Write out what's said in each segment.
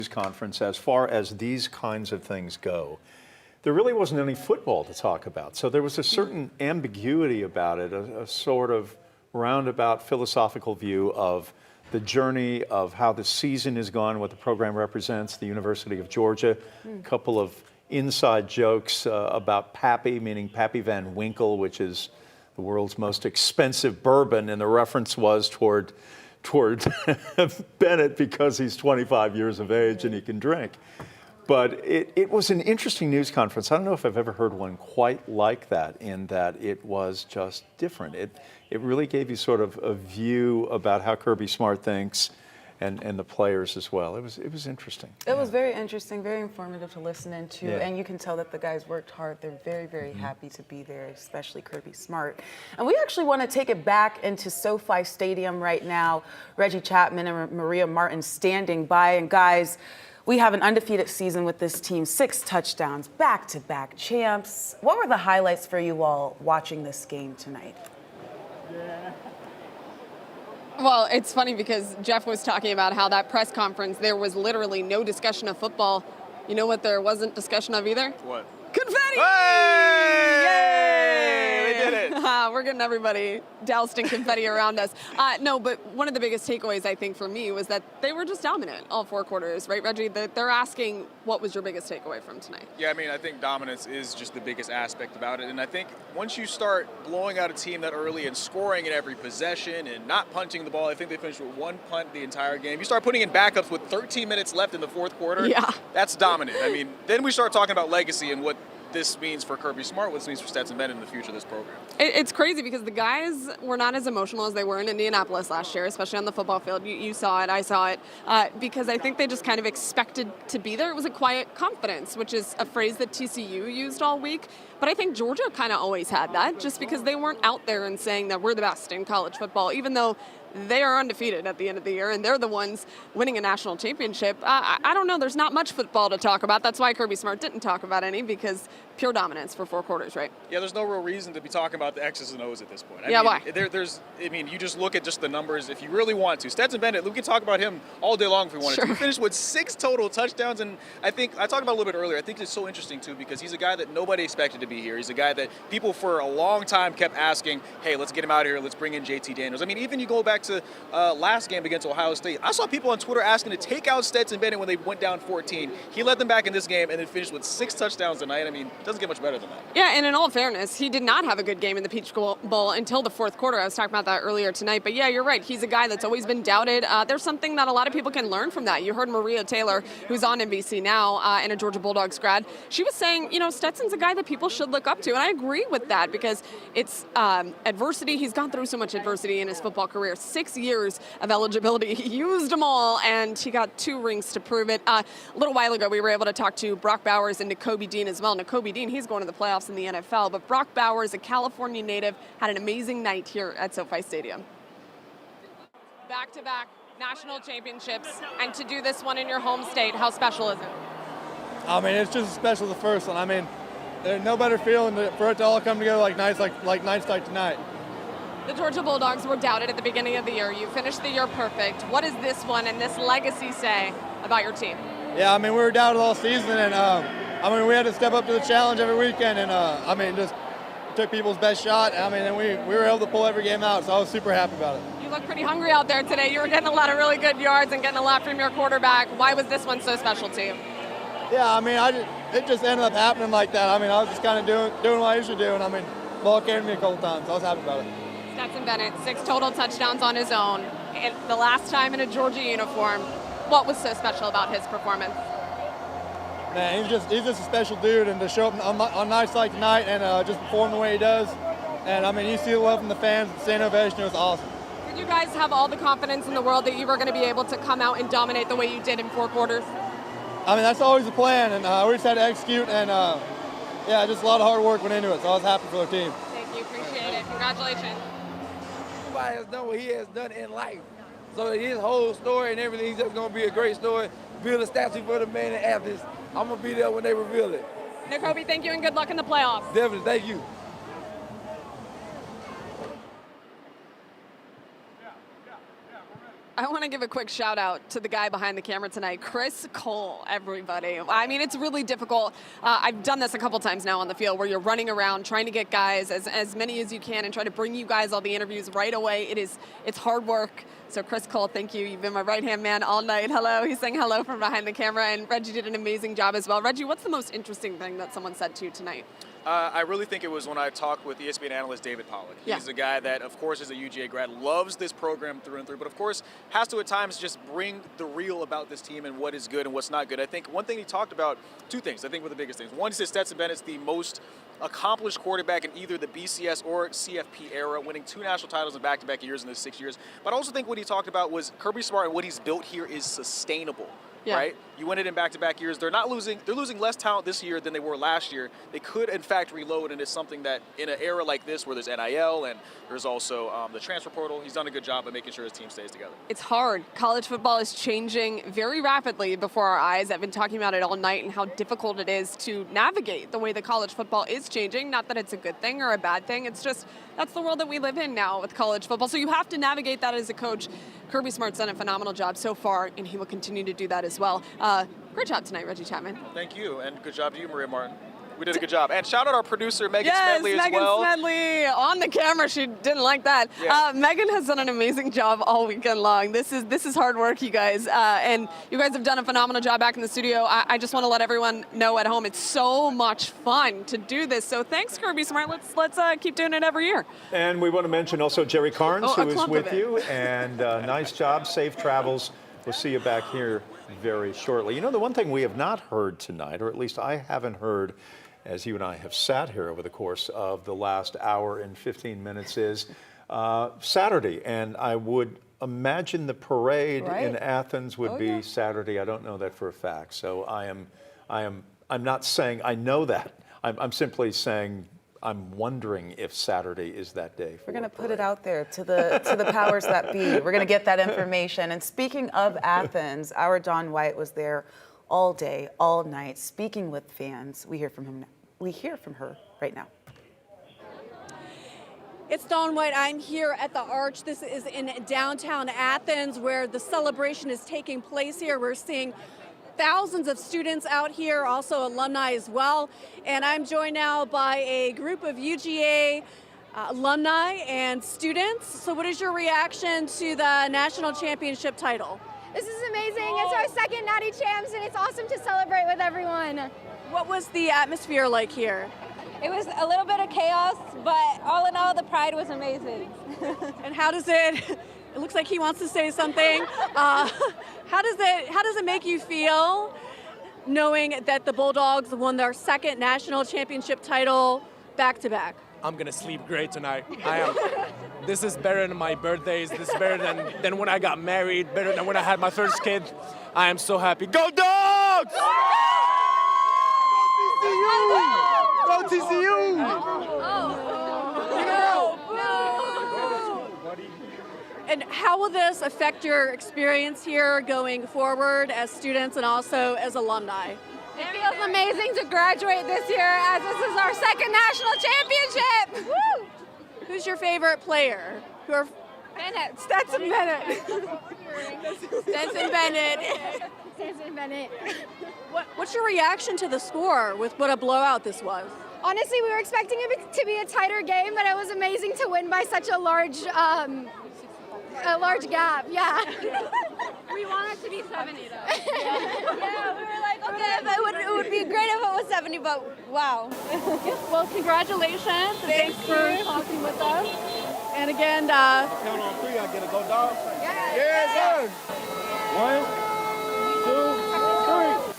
conference, as far as these kinds of things go, there really wasn't any football to talk about. So there was a certain ambiguity about it, a sort of roundabout philosophical view of the journey of how the season has gone, what the program represents, the University of Georgia, a couple of inside jokes about Pappy, meaning Pappy Van Winkle, which is the world's most expensive bourbon, and the reference was toward Bennett because he's 25 years of age and he can drink. But it was an interesting news conference. I don't know if I've ever heard one quite like that, in that it was just different. It really gave you sort of a view about how Kirby Smart thinks, and the players as well. It was interesting. It was very interesting, very informative to listen into, Yeah. and you can tell that the guys worked hard. They're very, very happy to be there, especially Kirby Smart. And we actually want to take it back into SoFi Stadium right now. Reggie Chapman and Maria Martin standing by. And guys, we have an undefeated season with this team, 6 touchdowns, back-to-back champs. What were the highlights for you all watching this game tonight? Well, it's funny because Jeff was talking about how that press conference, there was literally no discussion of football. You know what there wasn't discussion of either? What? Confetti! Hey! Yay! We did it. We're getting everybody doused in confetti around us. No, but one of the biggest takeaways, I think, for me was that they were just dominant all 4 quarters, right, Reggie? They're asking, what was your biggest takeaway from tonight? Yeah, I mean, I think dominance is just the biggest aspect about it. And I think once you start blowing out a team that early and scoring in every possession and not punting the ball, I think they finished with 1 punt the entire game. You start putting in backups with 13 minutes left in the 4th quarter. Yeah. That's dominant. I mean, then we start talking about legacy and what this means for Kirby Smart, what this means for Stetson Bennett in the future of this program. It's crazy because the guys were not as emotional as they were in Indianapolis last year, especially on the football field. You saw it, I saw it, because I think they just kind of expected to be there. It was a quiet confidence, which is a phrase that TCU used all week. But I think Georgia kind of always had that, just because they weren't out there and saying that we're the best in college football, even though they are undefeated at the end of the year, and they're the ones winning a national championship. I don't know. There's not much football to talk about. That's why Kirby Smart didn't talk about any, because pure dominance for 4 quarters, right? Yeah, there's no real reason to be talking about the X's and O's at this point. Why? I mean, you just look at just the numbers if you really want to. Stetson Bennett, we can talk about him all day long if we wanted to. He finished with 6 total touchdowns, and I think, I talked about it a little bit earlier, I think it's so interesting, too, because he's a guy that nobody expected to be here. He's a guy that people for a long time kept asking, hey, let's get him out of here, let's bring in JT Daniels. I mean, even you go back to last game against Ohio State, I saw people on Twitter asking to take out Stetson Bennett when they went down 14. He led them back in this game and then finished with 6 touchdowns tonight. I mean, it doesn't get much better than that. Yeah, and in all fairness, he did not have a good game in the Peach Bowl until the 4th quarter. I was talking about that earlier tonight. But yeah, you're right. He's a guy that's always been doubted. There's something that a lot of people can learn from that. You heard Maria Taylor, who's on NBC now and a Georgia Bulldogs grad. She was saying, you know, Stetson's a guy that people should look up to. And I agree with that, because it's adversity. He's gone through so much adversity in his football career. 6 years of eligibility. He used them all, and he got 2 rings to prove it. A little while ago, we were able to talk to Brock Bowers and Nakobe Dean as well. Nakobe Dean, he's going to the playoffs in the NFL, but Brock Bowers, a California native, had an amazing night here at SoFi Stadium. Back-to-back national championships, and to do this one in your home state, how special is it? I mean, it's just as special as the first one. I mean, there's no better feeling for it to all come together like nights like tonight. The Georgia Bulldogs were doubted at the beginning of the year. You finished the year perfect. What does this one and this legacy say about your team? Yeah, I mean, we were doubted all season, and I mean, we had to step up to the challenge every weekend, and I mean, just took people's best shot. I mean, and we were able to pull every game out, so I was super happy about it. You look pretty hungry out there today. You were getting a lot of really good yards and getting a lot from your quarterback. Why was this one so special to you? Yeah, I mean, it just ended up happening like that. I mean, I was just kind of doing what I usually do, and I mean, the ball came to me a couple times, so I was happy about it. Stetson Bennett, 6 total touchdowns on his own. And the last time in a Georgia uniform, what was so special about his performance? Man, he's just a special dude, and to show up on nights like tonight and just perform the way he does. And I mean, you see the love from the fans, the standing ovation, it was awesome. Did you guys have all the confidence in the world that you were going to be able to come out and dominate the way you did in 4 quarters? I mean, that's always the plan, and we just had to execute, and yeah, just a lot of hard work went into it, so I was happy for the team. Thank you, appreciate it. Congratulations. Nobody has done what he has done in life. So his whole story and everything is just going to be a great story. Build a statue for the man in Athens. I'm going to be there when they reveal it. Nakobe, thank you and good luck in the playoffs. Definitely, thank you. I want to give a quick shout out to the guy behind the camera tonight, Chris Cole, everybody. I mean, it's really difficult. I've done this a couple times now on the field where you're running around trying to get guys, as many as you can, and try to bring you guys all the interviews right away. It's hard work. So Chris Cole, thank you. You've been my right-hand man all night. Hello. He's saying hello from behind the camera, and Reggie did an amazing job as well. Reggie, what's the most interesting thing that someone said to you tonight? I really think it was when I talked with ESPN analyst David Pollack. He's a guy that, of course, is a UGA grad, loves this program through and through, but of course has to at times just bring the real about this team and what is good and what's not good. I think one thing he talked about, two things I think were the biggest things. One, he said Stetson Bennett's the most accomplished quarterback in either the BCS or CFP era, winning 2 national titles in back-to-back years in those 6 years. But I also think what he talked about was Kirby Smart and what he's built here is sustainable. Yeah. Right? You win it in back-to-back years. They're losing less talent this year than they were last year. They could, in fact, reload, and it's something that in an era like this where there's NIL and there's also the transfer portal, he's done a good job of making sure his team stays together. It's hard. College football is changing very rapidly before our eyes. I've been talking about it all night and how difficult it is to navigate the way that college football is changing. Not that it's a good thing or a bad thing. It's just that's the world that we live in now with college football. So you have to navigate that as a coach. Kirby Smart's done a phenomenal job so far, and he will continue to do that as well. Great job tonight, Reggie Chapman. Thank you, and good job to you, Maria Martin. We did a good job. And shout out our producer, Megan Smedley, as well. Yes, Megan Smedley on the camera. She didn't like that. Yeah. Megan has done an amazing job all weekend long. This is hard work, you guys. And you guys have done a phenomenal job back in the studio. I just want to let everyone know at home, it's so much fun to do this. So thanks, Kirby Smart. Let's keep doing it every year. And we want to mention also Jerry Carnes, who a is clump with of it. you. And nice job, safe travels. We'll see you back here very shortly. You know, the one thing we have not heard tonight, or at least I haven't heard, as you and I have sat here over the course of the last hour and 15 minutes, is Saturday. And I would imagine the parade in Athens would be Saturday. I don't know that for a fact. So I'm not saying I know that. I'm simply saying I'm wondering if Saturday is that day. We're going to put it out there to the powers that be. We're going to get that information. And speaking of Athens, our Dawn White was there all day, all night, speaking with fans. We hear from her right now. It's Dawn White. I'm here at the Arch. This is in downtown Athens where the celebration is taking place here. We're seeing thousands of students out here, also alumni as well. And I'm joined now by a group of UGA alumni and students. So what is your reaction to the national championship title? This is amazing. It's our second Natty Champs, and it's awesome to celebrate with everyone. What was the atmosphere like here? It was a little bit of chaos, but all in all, the pride was amazing. And how does it looks like he wants to say something. How does it make you feel knowing that the Bulldogs won their second national championship title back to back? I'm gonna sleep great tonight. I am. This is better than my birthdays. This is better than when I got married. Better than when I had my first kid. I am so happy. Go Dogs! Go TCU! And how will this affect your experience here going forward as students and also as alumni? It feels amazing to graduate this year as this is our second national championship. Woo! Who's your favorite player? Bennett. Stetson Bennett. Stetson Bennett. Stetson Bennett. What's your reaction to the score with what a blowout this was? Honestly, we were expecting it to be a tighter game, but it was amazing to win by such a large gap. Yeah. We want it to be 70 though. Yeah, we were like, okay, it would be great if it was 70, but wow. Well, congratulations. Thanks for talking with us. And again, Count on 3, I get a go dog. Yeah. 1, 2, 3.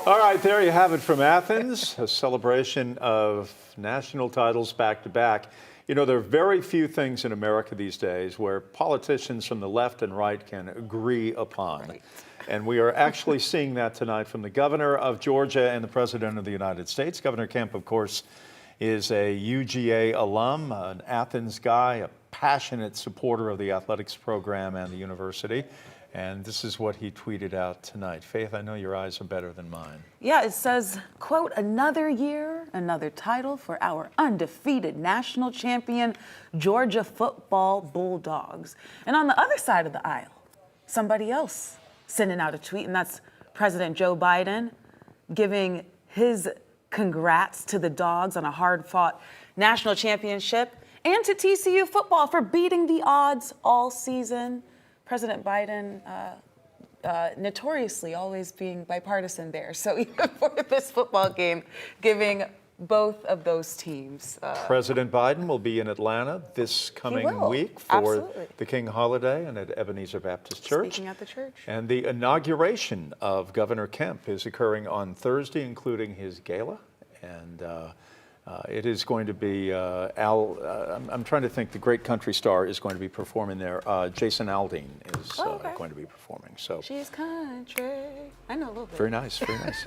All right, there you have it from Athens, a celebration of national titles back to back. You know, there are very few things in America these days where politicians from the left and right can agree upon. Right. And we are actually seeing that tonight from the governor of Georgia and the president of the United States. Governor Kemp, of course, is a UGA alum, an Athens guy, a passionate supporter of the athletics program and the university. And this is what he tweeted out tonight. Faith, I know your eyes are better than mine. Yeah, it says, quote, another year, another title for our undefeated national champion, Georgia football Bulldogs. And on the other side of the aisle, somebody else sending out a tweet, and that's President Joe Biden giving his congrats to the Dogs on a hard-fought national championship and to TCU football for beating the odds all season. President Biden notoriously always being bipartisan there. So even for this football game, giving both of those teams. President Biden will be in Atlanta this coming week for Absolutely. the King holiday and at Ebenezer Baptist Church. Speaking at the church. And the inauguration of Governor Kemp is occurring on Thursday, including his gala. And it is going to be I'm trying to think, the great country star is going to be performing there. Jason Aldean is going to be performing. So She's country. I know a little bit. very nice, very nice.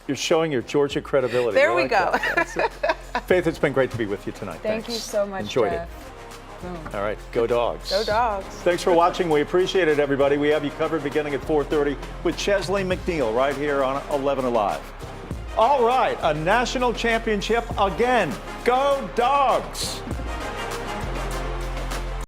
You're showing your Georgia credibility. There I we like go. that. Faith, it's been great to be with you tonight. Thank Thanks. you so much, Enjoyed Jeff. it. All right, go Dogs. Go Dogs. Thanks for watching. We appreciate it, everybody. We have you covered beginning at 4:30 with Chesley McNeil right here on 11 Alive. All right, a national championship again. Go Dogs!